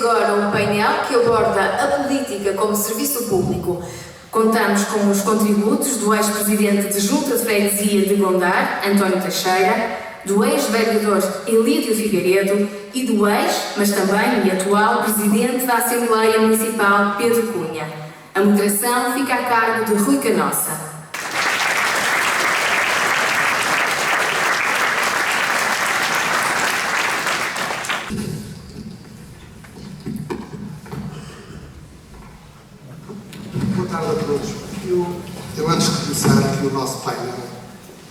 agora um painel que aborda a política como serviço público. Contamos com os contributos do ex-presidente de Junta de Freguesia de Gondar, António Teixeira, do ex-vereador Elídio Figueiredo e do ex, mas também e atual presidente da Assembleia Municipal, Pedro Cunha. A moderação fica a cargo de Rui Canossa. Boa tarde a todos. Eu antes de começar aqui o nosso painel,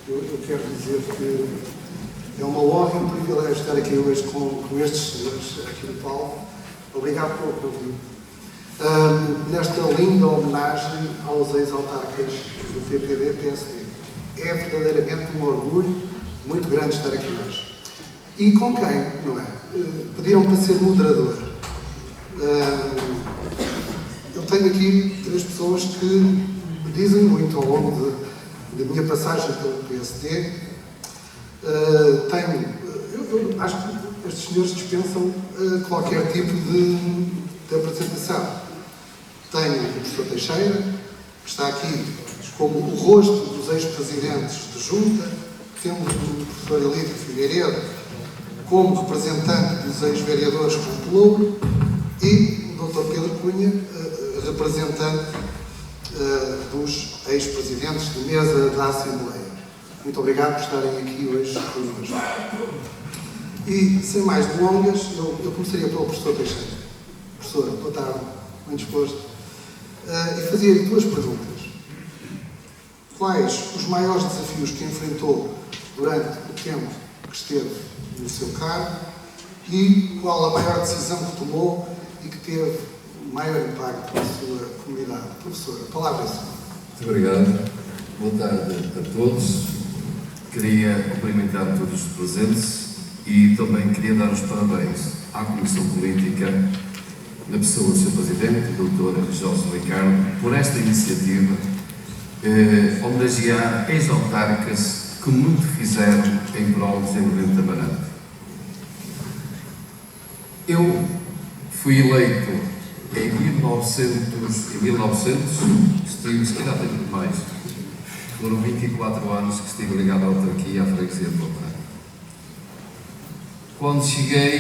eu quero dizer que é uma honra e um privilégio estar aqui hoje com estes senhores aqui no palco. Obrigado pelo convite. Nesta linda homenagem aos ex-autarcas do PPD-PSD. É verdadeiramente um orgulho muito grande estar aqui hoje. E com quem, não é? Pediram para ser moderador. Eu tenho aqui três pessoas que me dizem muito ao longo da minha passagem pelo PSD. Eu acho que estes senhores dispensam qualquer tipo de apresentação. Tenho o professor Teixeira, que está aqui como o rosto dos ex-presidentes de Junta. Temos o professor Elídio Figueiredo como representante dos ex-vereadores com Pelouro e o Dr. Pedro Cunha, representante dos ex-presidentes de mesa da Assembleia. Muito obrigado por estarem aqui hoje connosco. E, sem mais delongas, eu começaria pelo professor Teixeira. Professor, boa tarde, bem disposto. E fazia-lhe duas perguntas. Quais os maiores desafios que enfrentou durante o tempo que esteve no seu cargo e qual a maior decisão que tomou e que teve maior impacto na sua comunidade? Professor, a palavra é sua. Muito obrigado. Boa tarde a todos. Queria cumprimentar todos os presentes e também queria dar os parabéns à Comissão Política, na pessoa do Sr. Presidente, o Dr. Jorge Ricardo, por esta iniciativa, homenagear ex-autarcas que muito fizeram em prol do desenvolvimento da Amarante. Eu fui eleito em 1900, estive, se calhar tenho mais, foram 24 anos que estive ligado à autarquia, à freguesia de Gondar. Quando cheguei,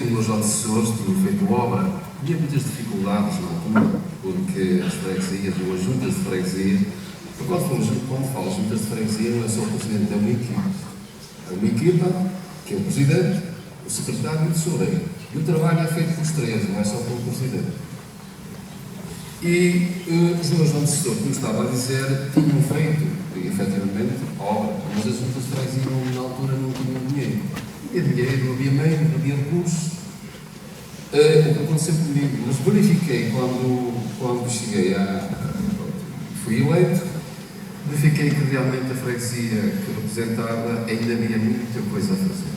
os meus antecessores tinham feito obra, havia muitas dificuldades na altura, porque as freguesias, ou as juntas de freguesia, quando falo juntas de freguesia, não é só o presidente, é uma equipa. É uma equipa que é o presidente, o secretário e o tesoureiro. E o trabalho é feito pelos três, não é só pelo presidente. E os meus antecessores, como estava a dizer, tinham feito, efetivamente, obra, mas as juntas de freguesia na altura não tinham dinheiro. Não havia dinheiro, não havia meio, não havia recursos. O que aconteceu comigo, mas verifiquei quando cheguei fui eleito, verifiquei que realmente a freguesia que representava ainda havia muita coisa a fazer.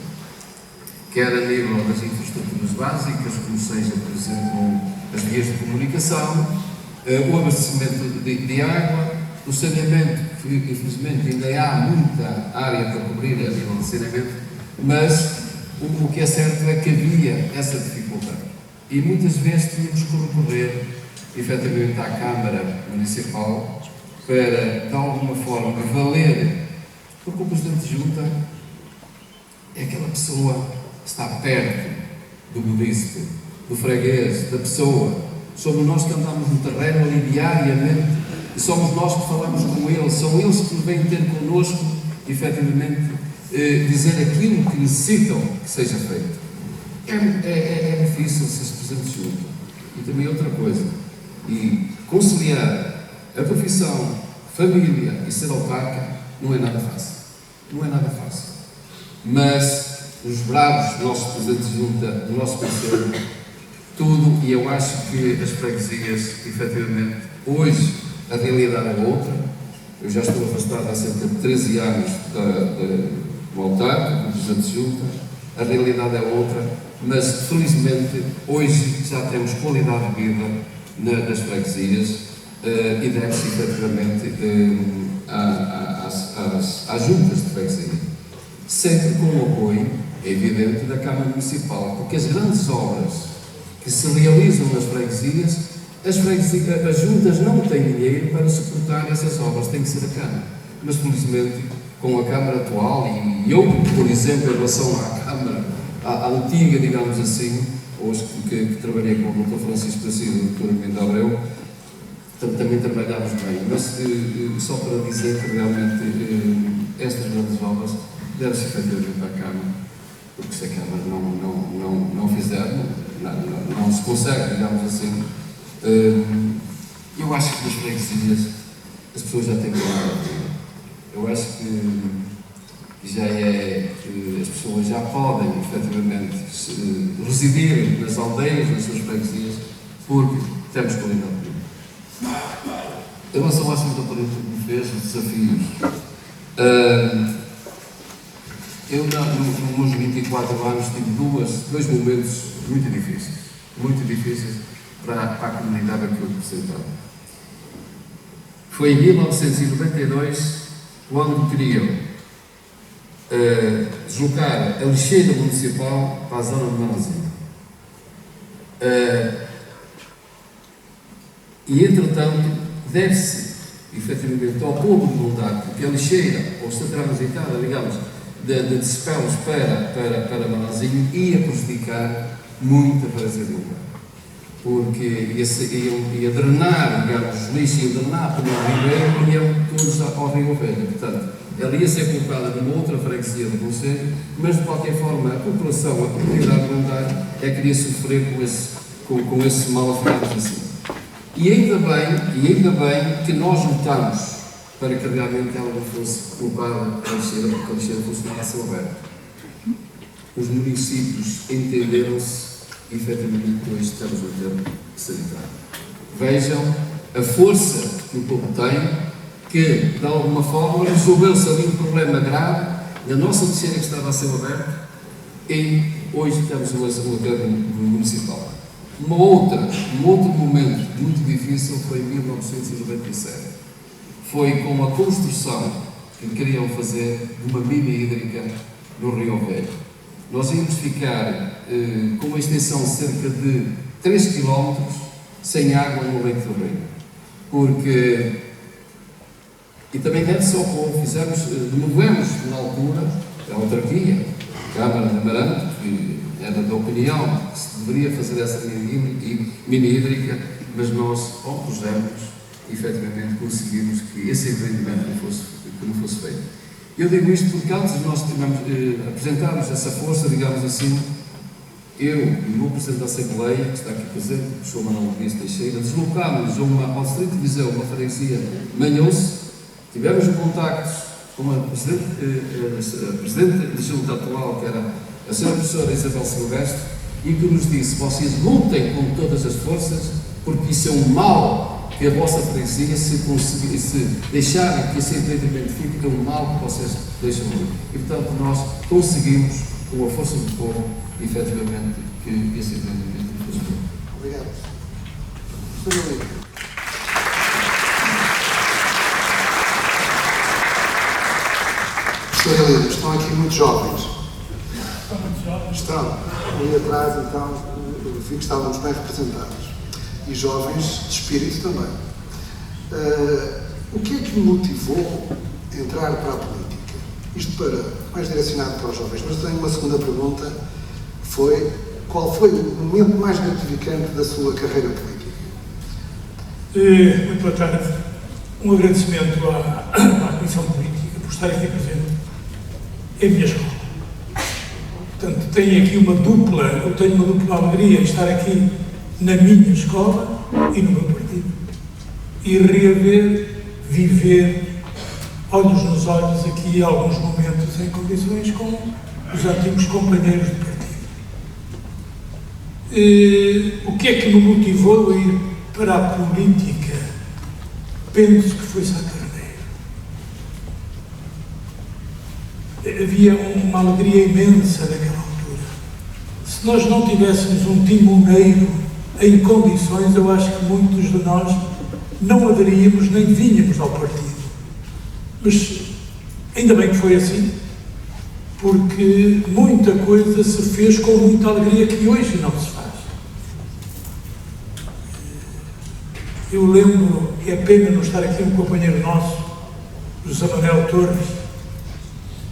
Quer a nível das infraestruturas básicas, como seja, por exemplo, as vias de comunicação, o abastecimento de água, o saneamento, que infelizmente ainda há muita área para cobrir a nível de saneamento, mas o que é certo é que havia essa dificuldade. E muitas vezes tínhamos que recorrer, efetivamente, à Câmara Municipal para, de alguma forma, valer, porque o Presidente de Junta é aquela pessoa que está perto do munícipe, do freguês, da pessoa. Somos nós que andamos no terreno ali diariamente e somos nós que falamos com eles, são eles que vêm ter connosco, efetivamente, dizer aquilo que necessitam que seja feito. É difícil ser Presidente de Junta. E também outra coisa, e conciliar a profissão, família e ser autarca não é nada fácil. Não é nada fácil. Mas os bravos nossos Presidentes de Junta, do nosso conselho, tudo, e eu acho que as freguesias, efetivamente, hoje a realidade é outra. Eu já estou afastado há cerca de 13 anos do autarca, como Presidente de Junta, a realidade é outra, mas felizmente hoje já temos qualidade de vida nas freguesias e deve-se efetivamente às juntas de freguesia, sempre com o apoio, é evidente, da Câmara Municipal, porque as grandes obras que se realizam nas freguesias, as juntas não têm dinheiro para suportar essas obras, tem que ser a Câmara. Mas, felizmente, com a Câmara atual, e eu, por exemplo, em relação à Câmara, à antiga, digamos assim, hoje que trabalhei com o Dr. Francisco da Silva e o Dr. Armindo Abreu, também trabalhámos bem, mas só para dizer que realmente estas grandes obras devem-se efetivamente à Câmara, porque se a Câmara não fizer, não se consegue, digamos assim. Eu acho que nas freguesias as pessoas já têm claro. Eu acho que já as pessoas já podem efetivamente residir nas aldeias, nas suas freguesias, porque temos qualidade de vida. Em relação à segunda pergunta que me fez, os desafios, eu nos meus 24 anos tive dois momentos muito difíceis para a comunidade a que eu representava. Foi em 1992, quando queriam deslocar a lixeira municipal para a zona de Manazinho. E, entretanto, deve-se, efetivamente, ao povo de Mondar, porque a lixeira, ou está transitada, digamos, de Cepelos para Manazinho, ia prejudicar muito a freguesia de Mondar. Porque ia drenar, digamos, os lixos, ia drenar para o Ribeiro e iam todos ao Rio Velho. Portanto, ela ia ser colocada numa outra freguesia do Conselho, mas de qualquer forma a população, a comunidade de Mondar é que iria sofrer com esse mal, digamos assim. E ainda bem que nós lutamos para que realmente ela não fosse colocada a lixeira, porque a lixeira fosse a céu aberto. Os municípios entenderam-se efetivamente com este estamos a ter sanitário. Vejam a força que o povo tem, que de alguma forma resolveu-se ali um problema grave na nossa lixeira que estava a céu aberto e hoje estamos no termo municipal. Um outro momento muito difícil foi em 1997. Foi com a construção que queriam fazer de uma mina hídrica no Rio Velho. Nós íamos ficar com uma extensão de cerca de 3 km sem água no leito do Rio. Porque, e também não só como removemos na altura, a autarquia, a Câmara de Amarante, que era da opinião que se deveria fazer essa mina hídrica, mas nós opusemos e efetivamente conseguimos que esse empreendimento não fosse feito. Eu digo isto porque antes de nós apresentarmos essa força, digamos assim, eu e o meu Presidente da Assembleia, que está aqui presente, o professor Manuel Dias Teixeira, deslocámos ao Distrito de Viseu, uma freguesia Manhouse, tivemos contactos com a Presidente da Junta atual, que era a Sra. Professora Isabel Silvestre, e que nos disse: vocês lutem com todas as forças, porque isso é um mal que a vossa freguesia, se deixarem que esse empreendimento fique, é um mal que vocês deixam ali. E, portanto, nós conseguimos, com a força do povo, efetivamente, que esse empreendimento fosse feito. Obrigado. Sr. Líder. Sr. Líder, estão aqui muitos jovens. Estão muito jovens? Estão. Ali atrás, então, eu vi que estávamos bem representados. E jovens de espírito também. O que é que me motivou a entrar para a política? Isto mais direcionado para os jovens, mas tenho uma segunda pergunta, qual foi o momento mais gratificante da sua carreira política? Muito boa tarde. Um agradecimento à Comissão Política por estar aqui presente. É a minha escola. Portanto, eu tenho uma dupla alegria em estar aqui na minha escola e no meu partido. E viver olhos nos olhos aqui alguns momentos em condições com os antigos companheiros do partido. O que é que me motivou a ir para a política? Penso que foi Sá Carneiro. Havia uma alegria imensa naquela altura. Se nós não tivéssemos um timoneiro em condições, eu acho que muitos de nós não aderíamos nem vinhamos ao partido. Mas ainda bem que foi assim, porque muita coisa se fez com muita alegria que hoje não se faz. Eu lembro, e é pena não estar aqui um companheiro nosso, José Manuel Torres,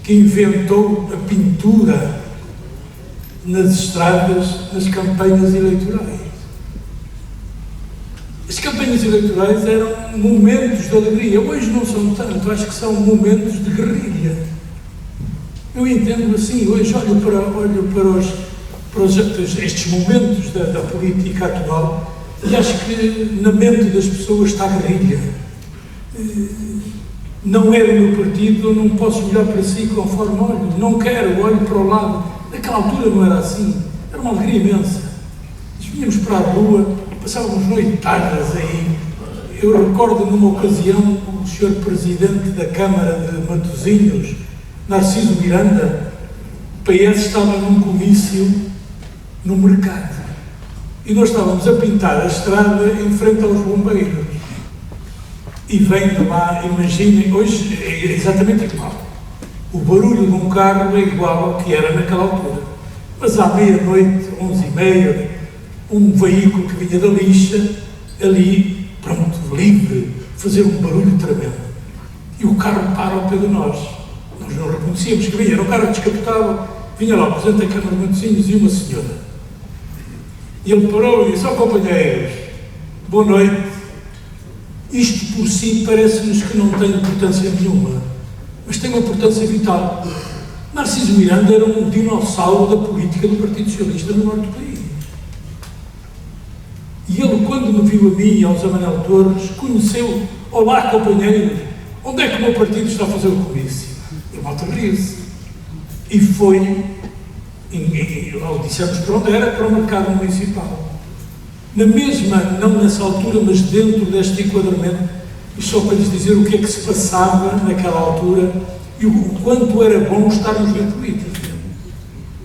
que inventou a pintura nas estradas, nas campanhas eleitorais. As campanhas eleitorais eram momentos de alegria. Hoje não são tanto, acho que são momentos de guerrilha. Eu entendo assim, hoje olho para estes momentos da política atual e acho que na mente das pessoas está a guerrilha. Não é do meu partido, eu não posso olhar para si conforme olho. Não quero, olho para o lado. Naquela altura não era assim. Era uma alegria imensa. Nós vinhamos para a rua, passávamos noitadas aí. Eu recordo numa ocasião o Sr. Presidente da Câmara de Matosinhos, Narciso Miranda, o PS estava num comício no mercado. E nós estávamos a pintar a estrada em frente aos bombeiros. E vem de lá, imaginem, hoje é exatamente igual. O barulho de um carro é igual ao que era naquela altura. Mas à meia-noite, 11h30, um veículo que vinha da lixa, ali, pronto, livre, fazer um barulho tremendo. E o carro para ao pé de nós. Nós não reconhecíamos que vinha, era um carro descapotável. Vinha lá o Presidente da Câmara de Matosinhos e uma senhora. E ele parou e disse: ó companheiros, boa noite. Isto por si parece-nos que não tem importância nenhuma, mas tem uma importância vital. Narciso Miranda era um dinossauro da política do Partido Socialista no norte do país. E ele, quando me viu a mim e ao José Manuel Torres, conheceu: olá companheiros, onde é que o meu partido está a fazer o comício? E malta riu-se. E foi, ou dissemos para onde era, para o mercado municipal. Na mesma, não nessa altura, mas dentro deste enquadramento, e só para lhes dizer o que é que se passava naquela altura e o quanto era bom estarmos na política.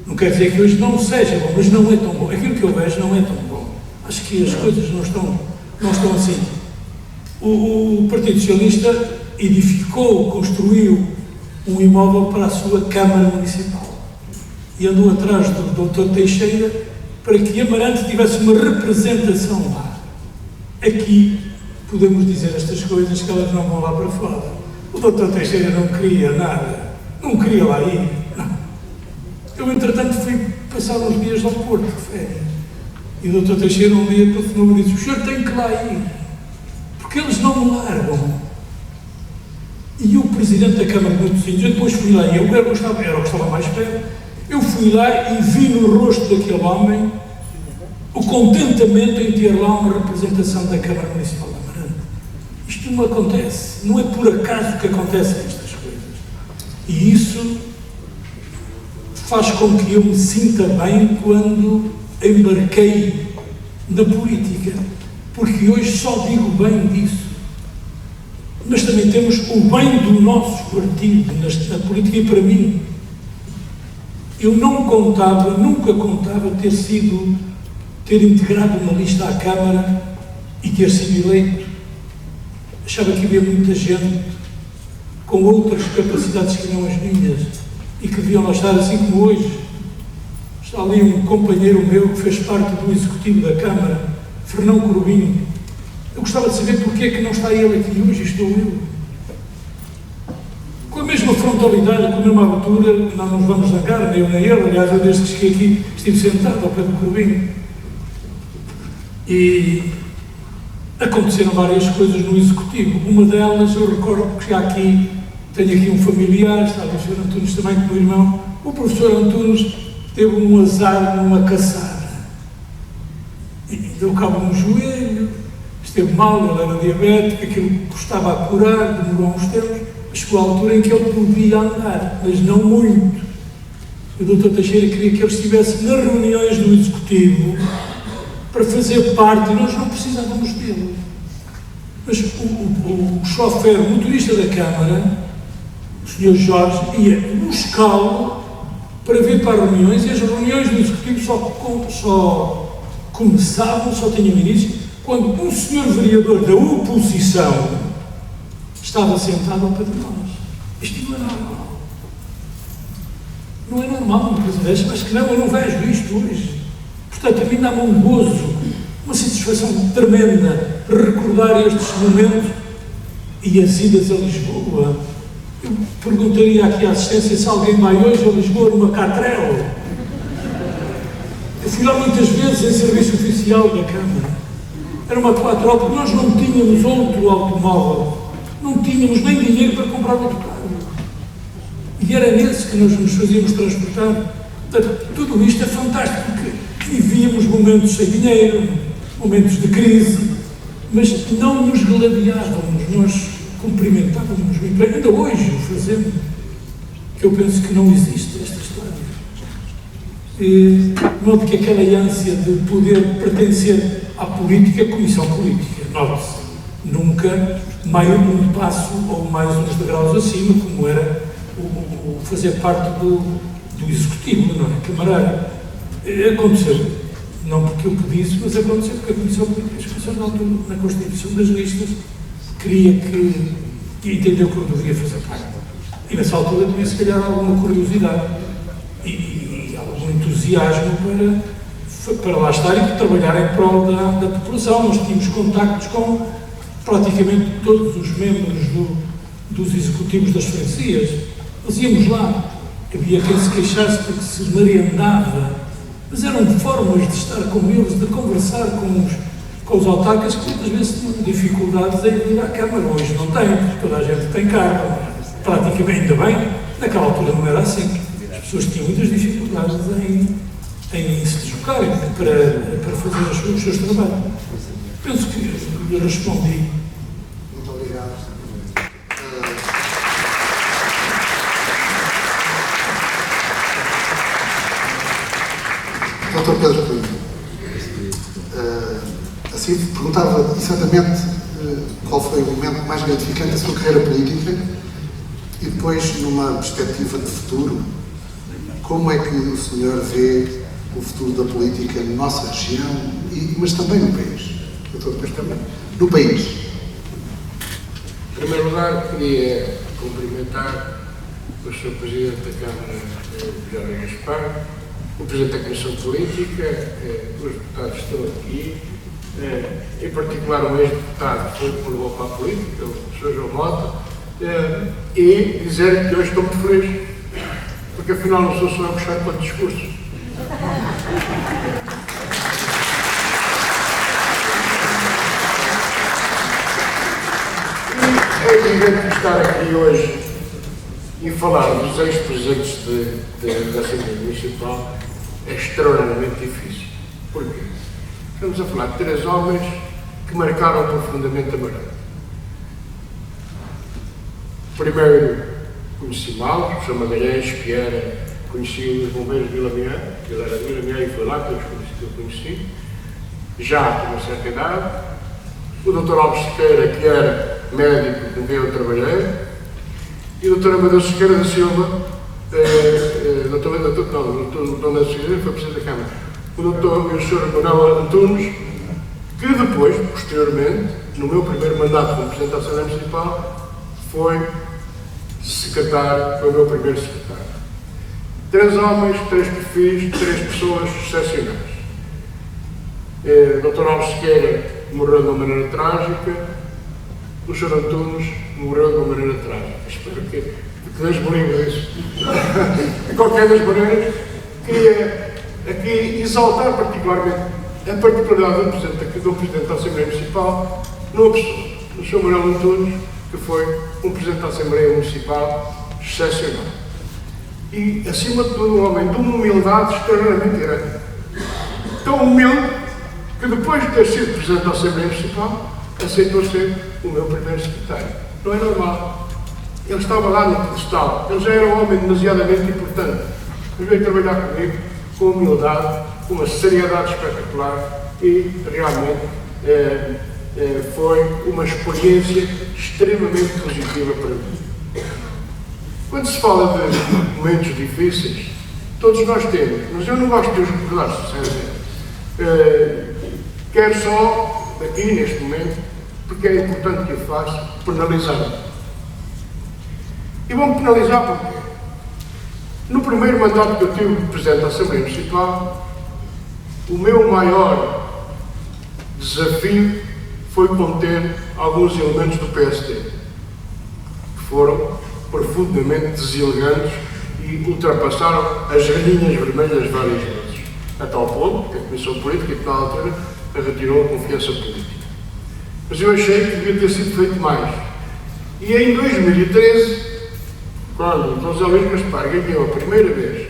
Não quer dizer que hoje não seja bom, mas não é tão bom. Aquilo que eu vejo não é tão bom. Acho que as coisas não estão assim. O Partido Socialista edificou, construiu um imóvel para a sua Câmara Municipal e andou atrás do Dr. Teixeira para que Amarante tivesse uma representação lá. Aqui podemos dizer estas coisas que elas não vão lá para fora. O Dr. Teixeira não queria nada, não queria lá ir. Não. Eu, entretanto, fui passar uns dias ao Porto de férias. E o Dr. Teixeira um dia telefonou-me e disse: o senhor tem que lá ir, porque eles não me largam. E o Presidente da Câmara de Matosinhos, eu depois fui lá e era o que estava mais perto. Eu fui lá e vi no rosto daquele homem o contentamento em ter lá uma representação da Câmara Municipal de Amarante. Isto não acontece, não é por acaso que acontecem estas coisas. E isso faz com que eu me sinta bem quando embarquei na política, porque hoje só digo bem disso. Mas também temos o bem do nosso partido na política e para mim. Eu nunca contava ter integrado uma lista à Câmara e ter sido eleito. Achava que havia muita gente com outras capacidades que não as minhas e que deviam lá estar assim como hoje. Está ali um companheiro meu que fez parte do Executivo da Câmara, Fernão Corbinho. Eu gostava de saber porque é que não está ele aqui hoje, estou eu. Com a mesma frontalidade, com a mesma altura, não nos vamos zangar, nem eu nem ele. Aliás, eu desde que cheguei aqui estive sentado ao pé do Corbinho. E aconteceram várias coisas no Executivo. Uma delas, eu recordo que já aqui, tenho aqui um familiar, está o Sr. Antunes também com o irmão. O professor Antunes teve um azar numa caçada. E deu cabo no joelho, esteve mal, ele era diabético, aquilo custava a curar, demorou uns tempos. Chegou à altura em que ele podia andar, mas não muito. O Dr. Teixeira queria que ele estivesse nas reuniões do Executivo para fazer parte, e nós não precisávamos dele. Mas o chofer, o motorista da Câmara, o Sr. Jorge, ia buscá-lo para vir para as reuniões, e as reuniões do Executivo só começavam, só tinham início, quando um senhor vereador da oposição estava sentado ao pé de nós. Isto não é normal. Não é normal uma coisa desta, mas que não, eu não vejo isto hoje. Portanto, a mim dá-me um gozo, uma satisfação tremenda recordar estes momentos e as idas a Lisboa. Eu perguntaria aqui à assistência se alguém vai hoje a Lisboa numa Catrel. Eu fui lá muitas vezes em serviço oficial da Câmara. Era uma Quatrol, porque nós não tínhamos outro automóvel. Não tínhamos nem dinheiro para comprar outro carro. E era nesse que nós nos fazíamos transportar. Portanto, tudo isto é fantástico, porque vivíamos momentos sem dinheiro, momentos de crise, mas não nos gladiávamos, nós cumprimentávamos muito bem. Ainda hoje o fazemos, que eu penso que não existe esta história. De modo que aquela ânsia de poder pertencer à política, comissão política, note-se, nunca um passo ou mais uns degraus acima, como era o fazer parte do executivo, não é? Camarário. Aconteceu, não porque eu pedisse, mas aconteceu porque a Comissão Política, as Comissões na altura, na Constituição das Listas, queria que, e entendeu que eu deveria fazer parte. E nessa altura tinha, se calhar, alguma curiosidade e algum entusiasmo para lá estar e para trabalhar em prol da população. Nós tínhamos contactos com praticamente todos os membros dos executivos das freguesias. Nós íamos lá. Havia quem se queixasse porque se merendava, mas eram formas de estar com eles, de conversar com os autarcas que muitas vezes tinham dificuldades em ir à Câmara. Hoje não tem, porque toda a gente tem carro, praticamente, ainda bem, naquela altura não era assim. As pessoas tinham muitas dificuldades em se deslocarem para fazer os seus trabalhos. Penso que eu respondi. Muito obrigado. Dr. Pedro Coelho, assim perguntava exatamente qual foi o momento mais gratificante da sua carreira política e depois, numa perspectiva de futuro, como é que o senhor vê o futuro da política na nossa região, mas também no país? Dr. Pedro, também no país. Em primeiro lugar, queria cumprimentar o Sr. Presidente da Câmara, Jorge Gaspar, o Presidente da Comissão Política, os deputados que estão aqui, em particular o ex-deputado que me levou para a política, o Sr. João Mota, e dizer que hoje estou muito feliz, porque afinal não sou só eu que choro para discursos. E é evidente que estar aqui hoje e falar dos ex-presidentes da Assembleia Municipal é extraordinariamente difícil. Porquê? Estamos a falar de 3 homens que marcaram profundamente a Maré. Primeiro, conheci mal, o Sr. Magalhães, que conhecia os bombeiros de Vila Miã, ele era de Vila Miã e foi lá que eu conheci, já com uma certa idade. O Dr. Alves Sequeira, que era médico com quem eu trabalhei, e o Dr. Amadeu Sequeira da Silva, o Dr. Amadeu Sequeira foi Presidente da Câmara, o Dr. e o Sr. Manuel Antunes, que depois, posteriormente, no meu primeiro mandato como Presidente da Assembleia Municipal, foi o meu primeiro secretário. 3 homens, 3 perfis, 3 pessoas excepcionais. O Dr. Alves Sequeira morreu de uma maneira trágica, o Sr. Antunes morreu de uma maneira trágica. Espero que Deus me livre disso. De qualquer das maneiras, queria aqui exaltar particularmente a particularidade do Presidente da Assembleia Municipal numa pessoa, o Sr. Manuel Antunes, que foi um Presidente da Assembleia Municipal excepcional. E, acima de tudo, um homem de uma humildade extraordinariamente grande. Tão humilde que, depois de ter sido Presidente da Assembleia Municipal, aceitou ser o meu primeiro secretário. Não é normal. Ele estava lá no pedestal. Ele já era um homem demasiadamente importante. Mas veio trabalhar comigo com humildade, com uma seriedade espetacular e, realmente, foi uma experiência extremamente positiva para mim. Quando se fala de momentos difíceis, todos nós temos, mas eu não gosto de os recordar, sinceramente. Quero só, aqui neste momento, porque é importante que eu faça, penalizar. E vou-me penalizar porque, no primeiro mandato que eu tive de Presidente da Assembleia Municipal, o meu maior desafio foi conter alguns elementos do PSD, que foram profundamente deselegantes e ultrapassaram as linhas vermelhas várias vezes, a tal ponto que a Comissão Política, que na altura, retirou a confiança política. Mas eu achei que devia ter sido feito mais. E em 2013, quando o José Luís Gaspar ganhou a primeira vez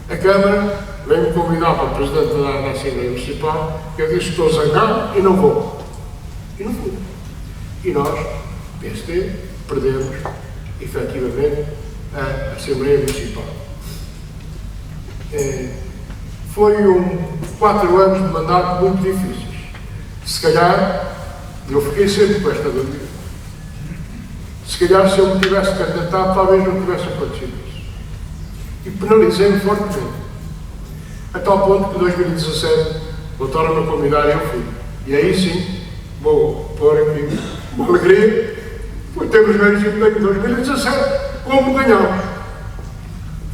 a Câmara, veio-me convidar para Presidente da Assembleia Municipal, que eu disse: estou zangado e não vou. E não fui. E nós, PSD, perdemos, efetivamente, a Assembleia Municipal. Foi 4 anos de mandato muito difíceis. Se calhar, eu fiquei sempre com esta dúvida. Se calhar, se eu me tivesse candidatado, talvez não tivesse acontecido isso. E penalizei-me fortemente. A tal ponto que em 2017 voltaram-me a convidar e eu fui. E aí sim, vou pôr aqui uma alegria, por termos vencido em 2017, como ganhamos.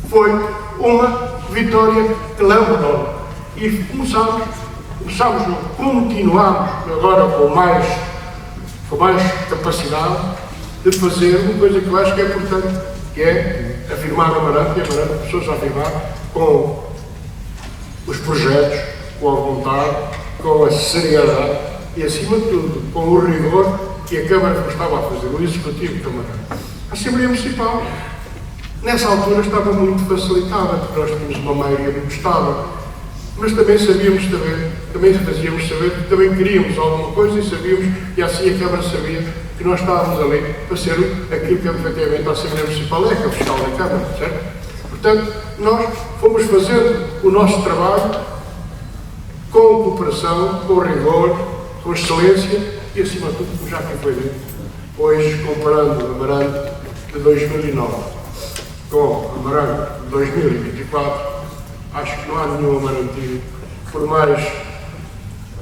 Foi uma vitória enorme. E continuamos agora com mais capacidade de fazer uma coisa que eu acho que é importante, que é afirmar a Amarante, e a Amarante começou-se a afirmar com os projetos, com a vontade, com a seriedade e, acima de tudo, com o rigor que a Câmara estava a fazer, o Executivo também. A Assembleia Municipal, nessa altura, estava muito facilitada, porque nós tínhamos uma maioria muito estável, mas também fazíamos saber que também queríamos alguma coisa e sabíamos, e assim a Câmara sabia que nós estávamos ali para ser aquilo que efetivamente a Assembleia Municipal é, que é o fiscal da Câmara, certo? Portanto, nós fomos fazendo o nosso trabalho com cooperação, com rigor, com excelência e, acima de tudo, como já aqui foi dito, hoje, comparando o Amarante de 2009 com o Amarante de 2024, acho que não há nenhum amarantino, por mais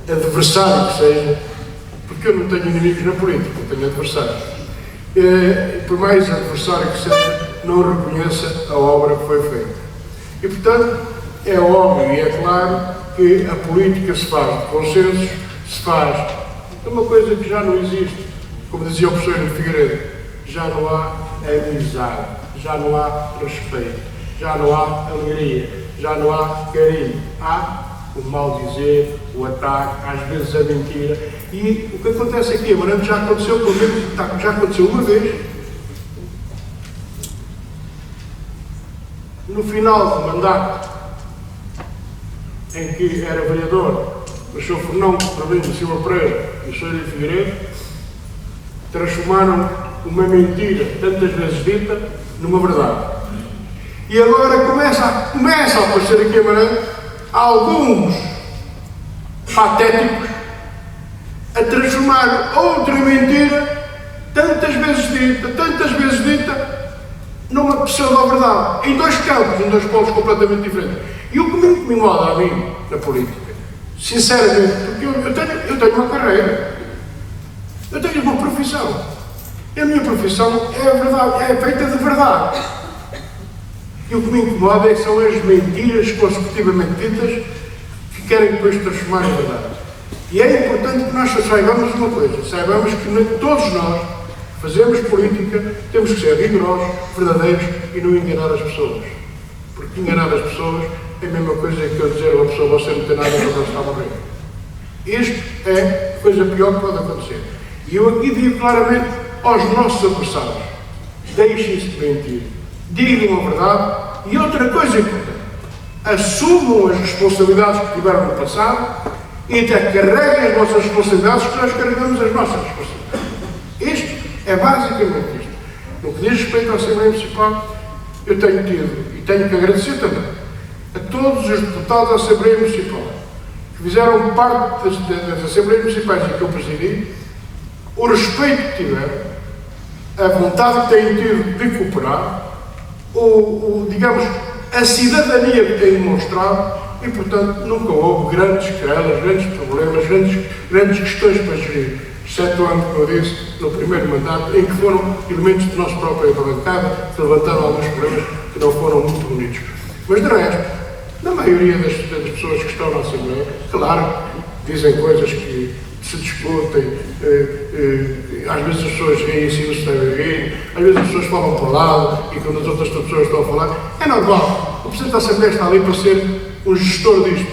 adversário que seja, porque eu não tenho inimigos na política, eu tenho adversários. Por mais adversário que seja, não reconheça a obra que foi feita. E, portanto, é óbvio e é claro que a política se faz de consensos, se faz de uma coisa que já não existe. Como dizia o professor Henrique Figueiredo, já não há amizade, já não há respeito, já não há alegria, já não há carinho. Há o mal dizer, o ataque, às vezes a mentira. E o que acontece aqui, Amarante, já aconteceu, pelo menos, já aconteceu uma vez. No final do mandato, em que era vereador o Sr. Fernão Carlinhos Silva Pereira e o Sr. Henrique Figueiredo, transformaram uma mentira, tantas vezes dita, numa verdade. E agora começa a aparecer aqui, Amarante, alguns patéticos a transformar outra mentira, tantas vezes dita, numa pseudo-verdade, em 2 campos, em 2 polos completamente diferentes. E o que me incomoda a mim, na política, sinceramente, porque eu tenho uma carreira, eu tenho uma profissão, e a minha profissão é a verdade, é feita de verdade. E o que me incomoda são as mentiras consecutivamente ditas que querem depois transformar em verdade. E é importante que nós saibamos uma coisa, saibamos que todos nós fazemos política, temos que ser rigorosos, verdadeiros e não enganar as pessoas. Porque enganar as pessoas é a mesma coisa que eu dizer a uma pessoa: você não tem nada, mas ela está a morrer. Isto é a coisa pior que pode acontecer. E eu aqui digo claramente aos nossos adversários: deixem-se de mentir, digam a verdade. E outra coisa importante: assumam as responsabilidades que tiveram no passado e até carreguem as vossas responsabilidades, que nós carregamos as nossas responsabilidades. Isto é basicamente isto. No que diz respeito à Assembleia Municipal, eu tenho tido, e tenho que agradecer também, a todos os deputados da Assembleia Municipal que fizeram parte das Assembleias Municipais em que eu presidi, o respeito que tiveram, a vontade que têm tido de cooperar, digamos, a cidadania que têm demonstrado, e, portanto, nunca houve grandes querelas, grandes problemas, grandes questões para gerir, excetuando, como eu disse, no primeiro mandato, em que foram elementos de nossa própria bancada que levantaram alguns problemas que não foram muito bonitos. Mas, de resto, na maioria das pessoas que estão na Assembleia, claro, dizem coisas que se discutem, às vezes as pessoas riem-se, não se devem rir, às vezes as pessoas falam para o lado e quando as outras pessoas estão a falar, é normal. O Presidente da Assembleia está ali para ser um gestor disto.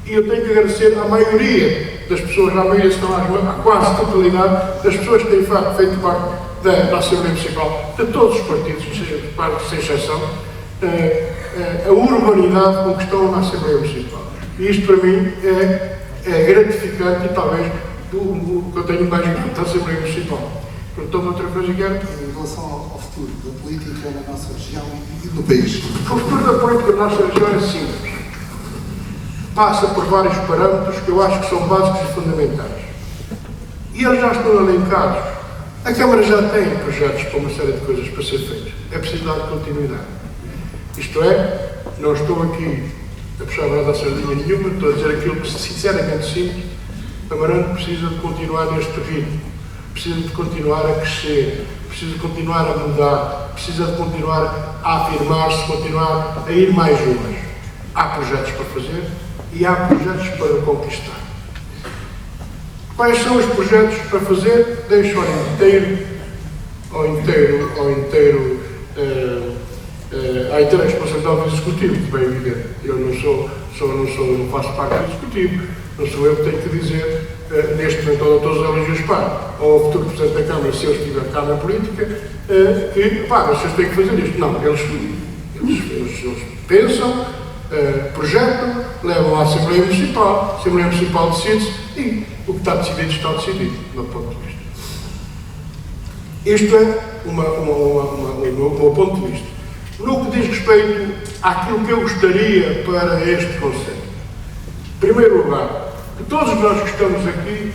E eu tenho que agradecer à maioria das pessoas, à maioria estão à quase totalidade das pessoas que têm feito parte da Assembleia Municipal, de todos os partidos, sem exceção, a urbanidade com que estão na Assembleia Municipal. E isto para mim é gratificante e talvez o que eu tenho mais da Assembleia Municipal. Perguntou-me outra coisa que era? Em relação ao futuro da política na nossa região e no país. O futuro da política na nossa região é simples. Passa por vários parâmetros que eu acho que são básicos e fundamentais. E eles já estão elencados. A Câmara já tem projetos para uma série de coisas para ser feitas. É preciso dar continuidade. Isto é, não estou aqui a puxar a brasa à sardinha nenhuma, estou a dizer aquilo que sinceramente sinto. Amarante precisa de continuar neste ritmo, precisa de continuar a crescer, precisa de continuar a mudar, precisa de continuar a afirmar-se, continuar a ir mais longe. Há projetos para fazer e há projetos para conquistar. Quais são os projetos para fazer? Deixo à inteira responsabilidade do Executivo, bem evidente. Eu não faço parte do Executivo, não sou eu que tenho que dizer, neste momento, ao Dr. José Luís Gaspar, ou ao futuro Presidente da Câmara, se ele estiver cá na política, que, vocês têm que fazer isto. Não, eles pensam, projetam, levam à Assembleia Municipal, a Assembleia Municipal decide-se e o que está decidido, do meu ponto de vista. Isto é o meu ponto de vista. No que diz respeito àquilo que eu gostaria para este Conselho. Em primeiro lugar, que todos nós que estamos aqui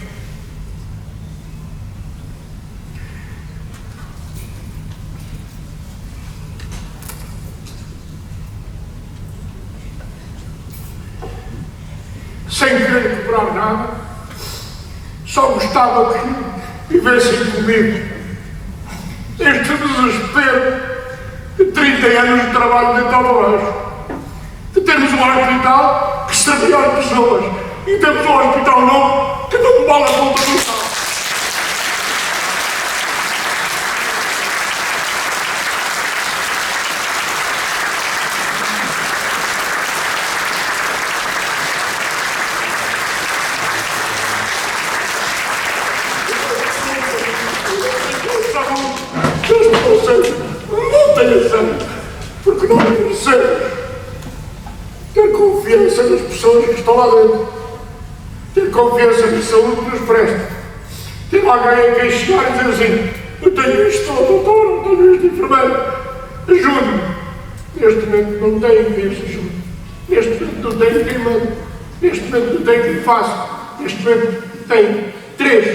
sem querer cobrar nada, só gostava que vivessem comigo este desespero de 30 anos de trabalho dentro ao baixo, de termos um hospital que servia às pessoas e temos um hospital novo que não vale a ponta do sal. Não tenho sangue, porque não merecemos ter confiança nas pessoas que estão lá dentro, ter confiança na saúde que nos presta, ter alguém a quem chegar e dizer assim: eu tenho isto, doutor, eu tenho isto, enfermeiro, ajude-me. Neste momento não tenho quem se ajude, neste momento não tenho quem mande, neste momento não tenho quem faça, neste momento tenho três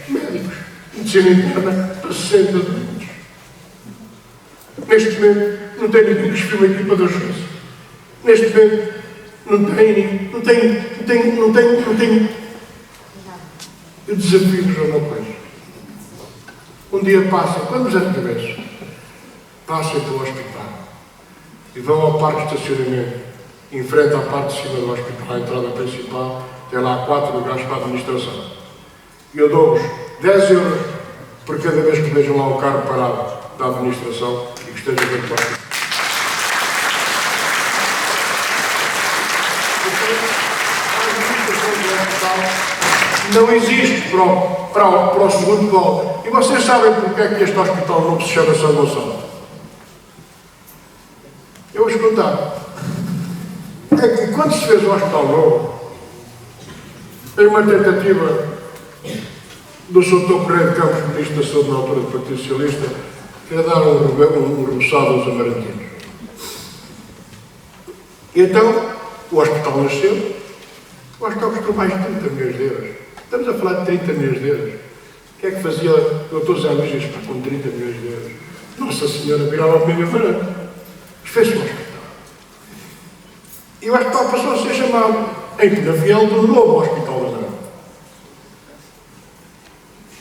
médicos de medicina interna para 60 doentes. Neste momento não tenho ninguém que escreva a equipa da justiça. Neste momento não tenho. Eu desafio-vos a uma coisa. Um dia passem, quando vos cabeça, passem pelo hospital e vão ao parque de estacionamento, em frente à parte de cima do hospital, à entrada principal, tem lá 4 lugares para a administração. E eu dou-vos 10 euros por cada vez que vejam lá o carro parado da administração e que esteja dentro do hospital. Não existe para o segundo gol. E vocês sabem porque é que este hospital não se chama São Gonçalo? Eu vou-vos contar. É que quando se fez o hospital novo, em uma tentativa do Sr. Correio de Campos, Ministro da Saúde na altura do Partido Socialista, queria dar um reboçado aos amarantinos. E então, o hospital nasceu. O hospital custou mais de 30 milhões de euros. Estamos a falar de 30 milhões de euros. O que é que fazia o Dr. José Luís Gaspar com 30 milhões de euros? Nossa Senhora virava a meio varanda. Fez-se um hospital. E o hospital passou a ser chamado, em Penafiel, do novo Hospital da Zona.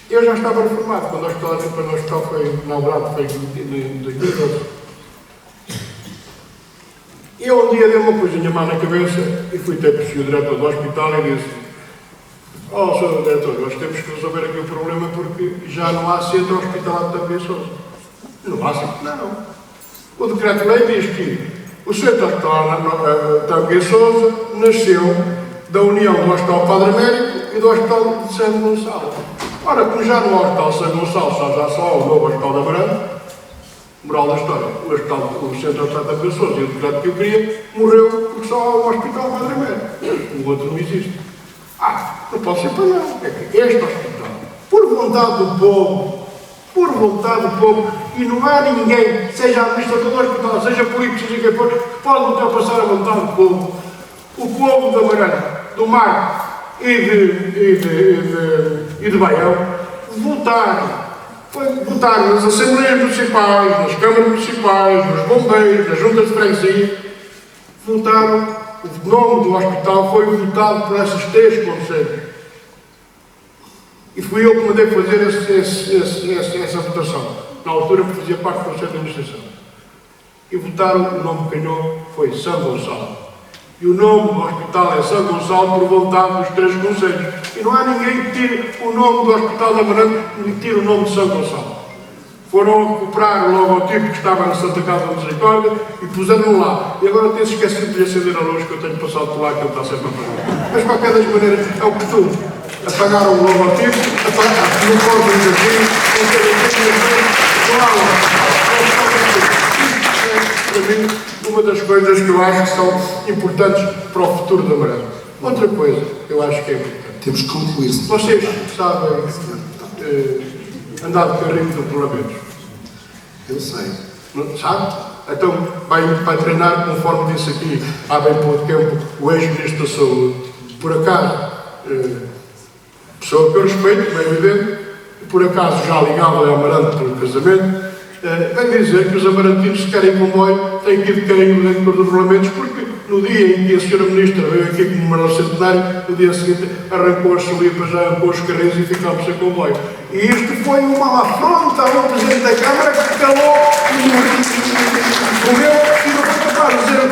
Eu já estava reformado quando o hospital foi inaugurado, foi em 2012. E eu um dia dei uma coisinha má na cabeça e fui ter para o diretor do hospital e disse: Oh, Sr. Diretor, nós temos que resolver aqui o problema porque já não há centro hospitalar de Tanguê Sousa. Não há centro, não. O decreto-lei diz que o centro hospitalar de Tanguê Sousa nasceu da união do Hospital Padre Américo e do Hospital de São Gonçalo. Ora, como já no Hospital de São Gonçalo já só há o novo Hospital de Amarante, moral da história, o centro hospitalar de Tanguê Sousa e o decreto que eu queria morreu porque só há o Hospital Padre Américo. O outro não existe. Não pode ser para não. É que este hospital, por vontade do povo, e não há ninguém, seja administrador do hospital, seja político, seja quem for, que pode ultrapassar a vontade do povo. O povo de Amarante, do Mar e de Baião votaram nas Assembleias Municipais, nas Câmaras Municipais, nos Bombeiros, nas Juntas de Freguesia, votaram. O nome do hospital foi votado por essas 3 conselhos. E fui eu que mandei fazer essa votação. Na altura fazia parte do Conselho de Administração. E votaram, o nome que ganhou foi São Gonçalo. E o nome do hospital é São Gonçalo por vontade dos 3 conselhos. E não há ninguém que tire o nome do Hospital de Amarante e tire o nome de São Gonçalo. Foram recuperar o logotipo que estava na Santa Casa da Misericórdia e puseram lá. E agora tem-se esquecido de acender a luz que eu tenho passado por lá, que ele está sempre a apagar. Mas, de qualquer das maneiras, é o costume. Apagaram o logotipo, não podem exagir, não querem para mim, uma das coisas que eu acho que são importantes para o futuro da Amarante. Outra coisa que eu acho que é importante. Temos que concluir. Vocês sabem andar de carrinho de regulamentos? Eu sei. Não, sabe? Então vai treinar conforme disse aqui há bem pouco tempo o ex-ministro da Saúde. Por acaso, pessoa que eu respeito, bem evidente, por acaso já ligado a Amarante pelo casamento, vem dizer que os amarantinos, se querem comboio, têm que ir de carinho dentro dos regulamentos, porque no dia em que a Sra. Ministra veio aqui comemorar o centenário, no dia seguinte arrancou as solipas, arrancou os carrinhos e ficámos sem comboio. E isto foi uma afronta ao Presidente da Câmara que calou comeu e não foi capaz de dizer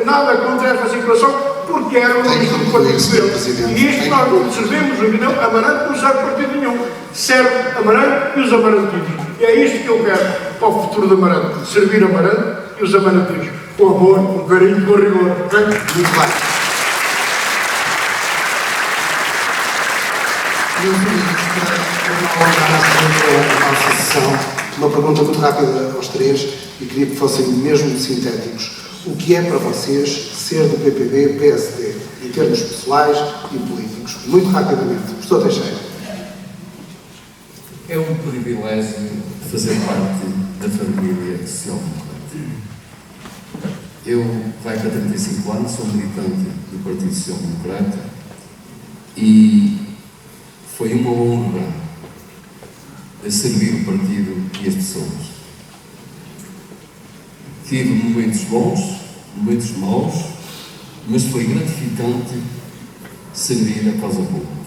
nada contra esta situação, porque era o ministro do Partido dele. E isto nós não servimos, não, Amarante não serve partido nenhum. Serve Amarante e os amarantinos. E é isto que eu quero para o futuro de Amarante. Servir Amarante e os amarantinos. Com amor, com carinho, com rigor. Okay? Muito bem. Meus amigos, para a nossa sessão, uma pergunta muito rápida aos 3 e queria que fossem mesmo sintéticos. O que é para vocês ser do PPD, PSD, em termos pessoais e políticos? Muito rapidamente. Professor Teixeira. É um privilégio fazer parte da família social-democrata. Eu, vai para 35 anos, sou militante do Partido Social Democrata e foi uma honra servir o partido e as pessoas. Tive momentos bons, momentos maus, mas foi gratificante servir a causa pública.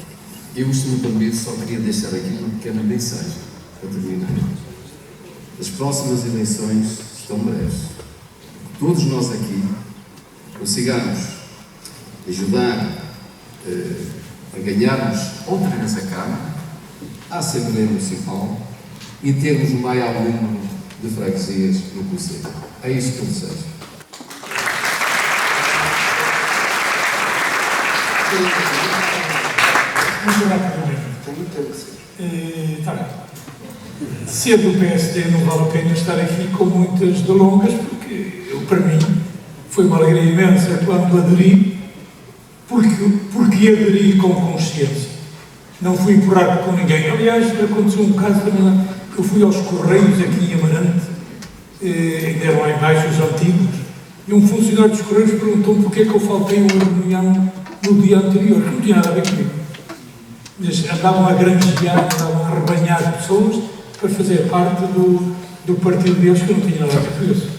Eu, se me permite, só queria deixar aqui uma pequena mensagem para terminar. As próximas eleições estão breves. Todos nós aqui consigamos ajudar a ganharmos outra vez a Câmara, a Assembleia Municipal e termos o maior número de freguesias no Conselho. É isso que eu desejo. Muito rapidamente. Tem muito tempo que ser. Ser do PSD não vale a pena estar aqui com muitas delongas, porque para mim foi uma alegria imensa quando aderi, porque aderi com consciência. Não fui empurrado com ninguém. Aliás, aconteceu um caso também, eu fui aos Correios aqui em Amarante, ainda eram lá embaixo os antigos, e um funcionário dos Correios perguntou-me porque é que eu faltei uma reunião no dia anterior, que não tinha nada a ver comigo. Mas andavam a granjear, andavam a rebanhar pessoas para fazer parte do partido deles, que eu não tinha nada a ver com isso.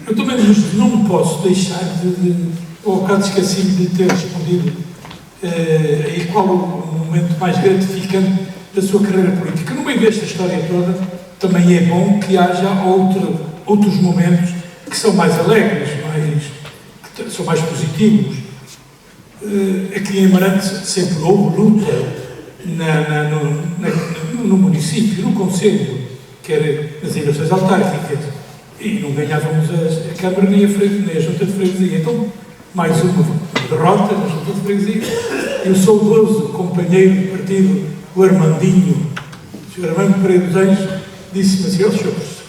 Eu também não posso deixar ao bocado esqueci-me de ter respondido e qual o momento mais gratificante da sua carreira política. No meio desta história toda, também é bom que haja outros momentos que são mais alegres, que são mais positivos. aqui em Amarante sempre houve luta no município, no concelho, que era nas eleições autárquicas, e não ganhávamos a Câmara nem a Junta de Freguesia. Então, mais uma derrota na Junta de Freguesia. E o saudoso companheiro de partido, o Armandinho, o Sr. Armando Pereira dos Anjos, disse-me assim: ó senhor professor,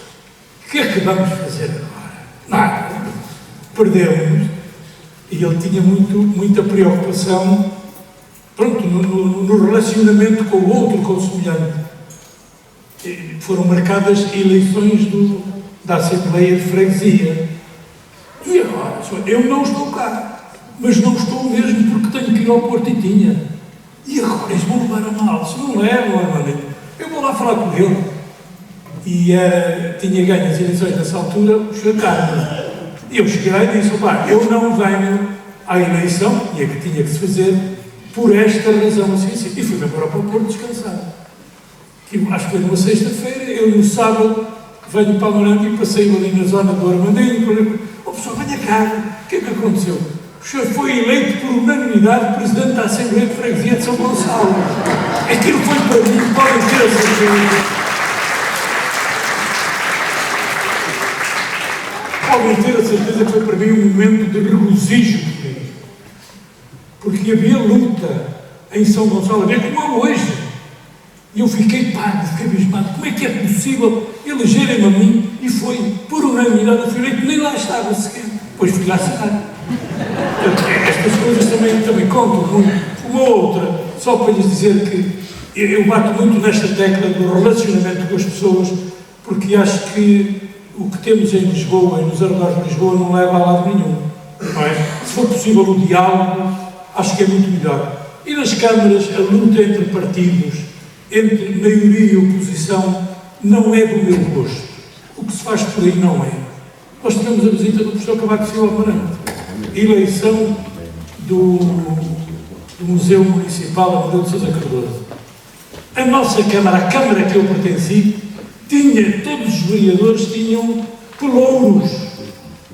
o que é que vamos fazer agora? Nada. Perdemos. E ele tinha muita preocupação, pronto, no relacionamento com o outro, com o semelhante. E foram marcadas eleições da Assembleia de Freguesia. E agora, eu não estou cá, mas não estou mesmo porque tenho que ir ao Porto e tinha. E agora, eles vão levar a mal. Se não levam, Armando, eu vou lá falar com ele. E tinha ganho as eleições nessa altura o Sr. Carlos. E eu cheguei lá e disse: opá, eu não venho à eleição, que tinha que se fazer, por esta razão, assim. E fui-me agora para o Porto descansar. Acho que foi numa sexta-feira, eu no sábado venho para Amarante e passei ali na zona do Armandinho. O professor, venha cá, o que é que aconteceu? O senhor foi eleito por unanimidade Presidente da Assembleia de Freguesia de São Gonçalo. Aquilo foi para mim, podem ter a certeza. Podem ter a certeza que foi para mim um momento de regozijo político. Porque havia luta em São Gonçalo, havia como há hoje. E eu fiquei abismado. Como é que é possível elegerem-me a mim? E foi por unanimidade, eu fui eleito, nem lá estava sequer. Depois fui lá assinar. Estas coisas também contam muito. Uma outra, só para lhes dizer que eu bato muito nesta tecla do relacionamento com as pessoas, porque acho que o que temos em Lisboa e nos arredores de Lisboa não leva a lado nenhum. Não é? Se for possível o diálogo, acho que é muito melhor. E nas câmaras, a luta entre partidos, entre maioria e oposição, não é do meu gosto. O que se faz por aí não é. Nós tivemos a visita do professor Cavaco Silva Amarante, eleição do Museu Municipal Amadeu de Sousa Cardoso. A nossa Câmara, a Câmara que eu pertenci, todos os vereadores tinham pelouros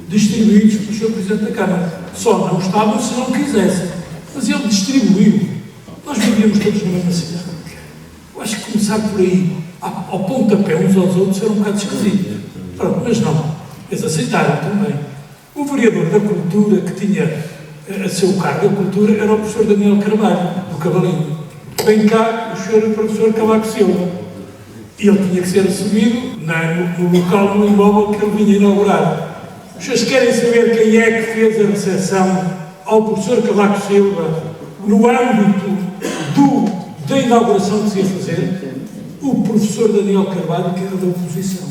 distribuídos pelo Sr. Presidente da Câmara. Só não estavam se não quisessem. Mas ele distribuiu. Nós vivíamos todos na mesma cidade. Eu acho que começar por aí, ao pontapé uns aos outros, era um bocado esquisito. Pronto, mas não. Eles aceitaram também. O vereador da Cultura, que tinha a seu cargo da Cultura, era o professor Daniel Carvalho, do Cavalinho. Vem cá o senhor professor Cavaco Silva. E ele tinha que ser assumido no local, no imóvel que ele vinha inaugurar. Vocês querem saber quem é que fez a recepção ao professor Cavaco Silva no âmbito da inauguração que se ia fazer? O professor Daniel Carvalho, que era da oposição.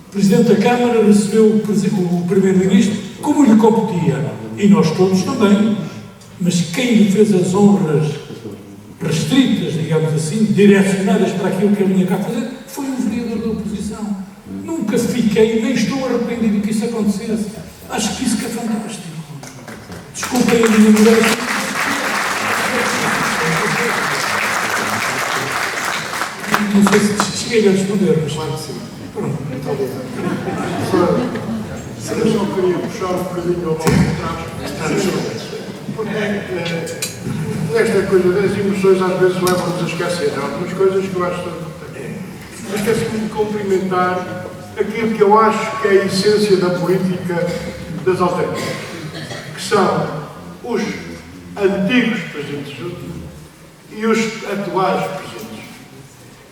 O Presidente da Câmara recebeu o Primeiro-Ministro como lhe competia. E nós todos também. Mas quem lhe fez as honras restritas, digamos assim, direcionadas para aquilo que ele vinha cá fazer, foi um vereador da oposição. Nunca fiquei, nem estou arrependido que isso acontecesse. Acho que isso que é fantástico. Desculpem a minha modéstia. Não sei se cheguei a responder, mas... Claro que sim. Pronto. Muito obrigado. Eu só queria puxar um bocadinho ao longo de trás. Porque nesta coisa das emoções às vezes levam-nos a esquecer de algumas coisas que eu acho que eu esqueci-me de cumprimentar aquilo que eu acho que é a essência da política das autarquias, que são os antigos presidentes de junta e os atuais presidentes.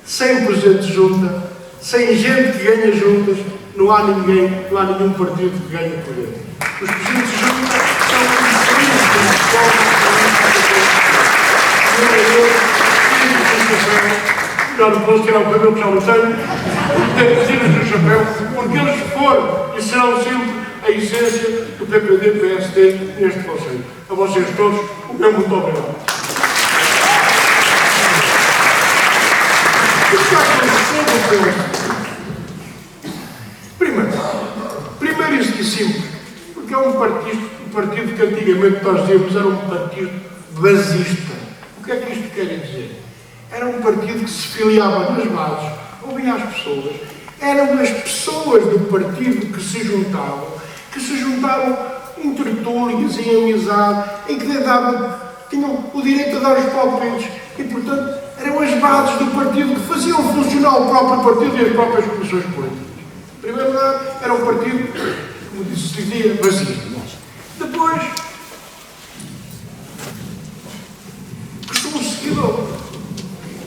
Sem presidente de junta, sem gente que ganha juntas, não há nenhum partido que ganhe poder. Os presidentes de junta são os já não posso tirar o cabelo que já não tenho, tiras do chapéu, porque eles foram e serão sempre a essência do PPD e PSD neste Conselho. A vocês todos, o meu muito obrigado. Primeiro isso e simples, porque é um partido que antigamente nós dizíamos era um partido basista. O que é que isto quer dizer? Era um partido que se filiava nas bases, ouvia as pessoas, eram as pessoas do partido que se juntavam entre tertúlias, em amizade, em que tinham o direito a dar os palpites e, portanto, eram as bases do partido que faziam funcionar o próprio partido e as próprias comissões políticas. Em primeiro lugar, era um partido, como se dizia, vazio. Depois, sou um seguidor.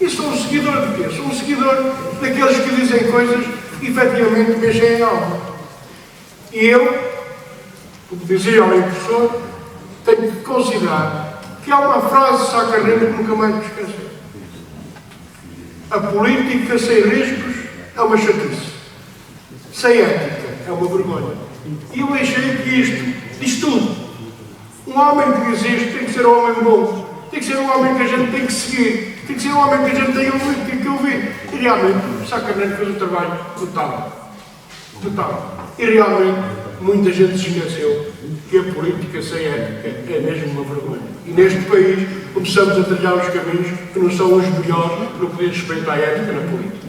E sou um seguidor de quê? Sou um seguidor daqueles que dizem coisas que efetivamente mexem em algo. E eu, como dizia o professor, tenho que considerar que há uma frase de Sá Carneiro que nunca mais me esquecer. A política sem riscos é uma chatice. Sem ética é uma vergonha. E eu achei que isto diz tudo. Um homem que diz isto tem que ser um homem bom. Tem que ser um homem que a gente tem que seguir. Tem que ser um homem que a gente tem que ouvir. E realmente, Sá Carneiro fez um trabalho notável. E realmente, muita gente se esqueceu que a política sem ética é mesmo uma vergonha. E neste país, começamos a trilhar os caminhos que não são os melhores no que diz respeito à ética na política.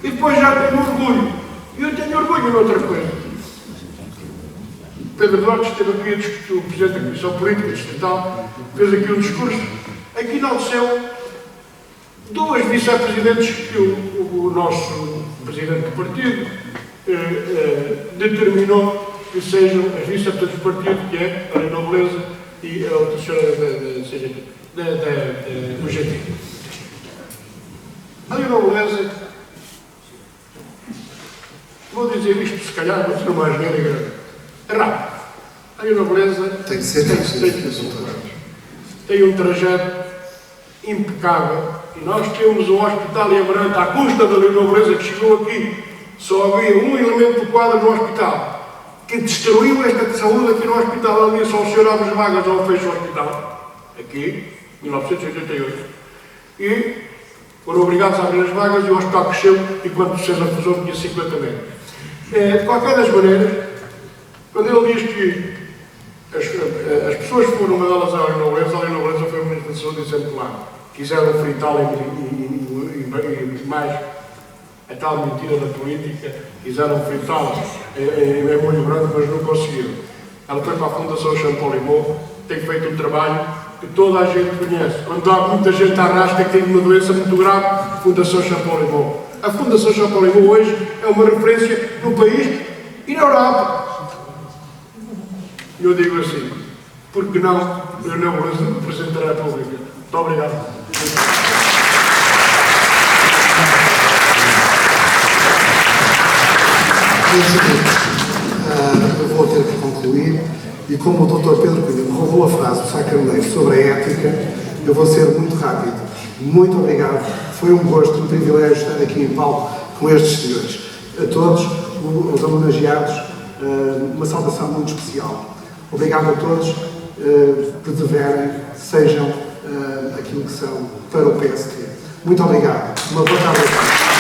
E depois já tenho orgulho. E eu tenho orgulho noutra coisa. Pedro Duarte esteve aqui a discutir, o Presidente da Comissão Política Distrital, fez aqui um discurso. Aqui enalteceu duas vice-presidentes que o nosso Presidente do Partido determinou que sejam as vice-presidentes do Partido, que é a Helena Beleza e a outra senhora do GT. A Helena Beleza, vou dizer isto, se calhar, vou ser uma asneira grande. É rápido. A Helena Beleza Tem que ser. Tem um trajeto impecável. E nós temos um hospital em Amarante à custa da Helena Beleza que chegou aqui. Só havia um elemento do quadro no hospital que destruiu esta saúde aqui no hospital. Ali solucionava as vagas ao fecho do hospital. Aqui, em 1988. E foram obrigados a abrir as vagas e o hospital cresceu enquanto fez a fusão tinha 50 metros. De qualquer das maneiras, quando ele diz que as pessoas que foram mandadas à Helena Beleza foi uma manifestação de exemplar. Quiseram fritá-la e mais a tal mentira da política, quiseram fritá-la em molho branco, mas não conseguiram. Ela foi para a Fundação Champollion, tem feito um trabalho que toda a gente conhece. Quando há muita gente à rasca que tem uma doença muito grave, Fundação Champollion. A Fundação Champollion hoje é uma referência no país e na Europa. Eu digo assim, porque não, eu não vou representar a República. Muito obrigado. Eu vou ter que concluir, e como o Dr. Pedro Cunha me roubou a frase do Sá Carneiro sobre a ética, eu vou ser muito rápido. Muito obrigado. Foi um gosto, um privilégio estar aqui em palco com estes senhores. A todos os homenageados, uma saudação muito especial. Obrigado a todos, perseverem, sejam aquilo que são para o PST. Muito obrigado. Uma boa tarde a todos.